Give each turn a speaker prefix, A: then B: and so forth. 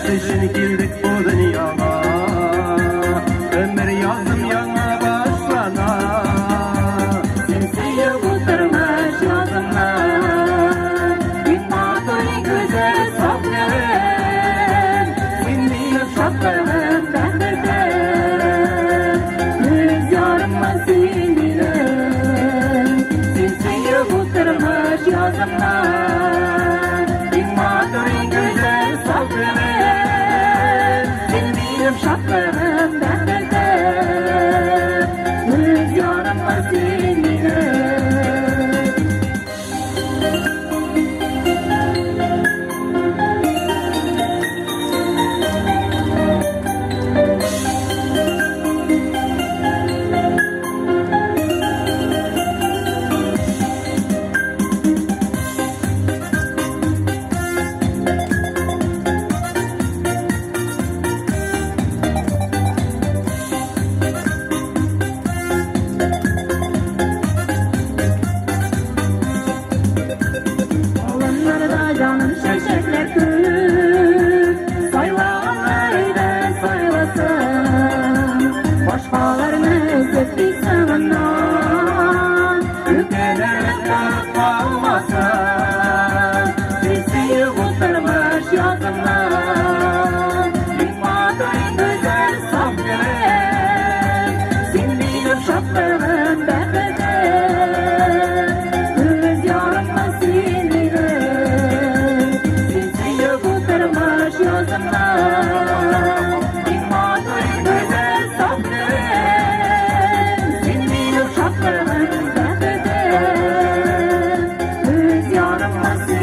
A: Peşin girdik bu dünyama, ömür yazdım yana başlana.
B: Sinsiye oturmuş yazımla, gün maturi güzel saklarım. Sinmeyip şaklığım bendirde, rüzgarıma sindirim. Sinsiye oturmuş yazımla, gün maturi güzel saklarım. Şaklığım bendirde, rüzgarıma sindirim. Canım şaşırtlar kül, saylanlarda saylasın. Başkalarını sevdik sığınan, ülkelerine kalıp kalmasın. Sinsiye oturmuş yazımlar, dünyadan güzel saflarım. Sindiğim şaklığım bendirde, rüzgarıma sindirim. Yazımlar, bir maturi güzel saflarım. Senin benim şaklığım bendirde, rüzgarıma sindirim.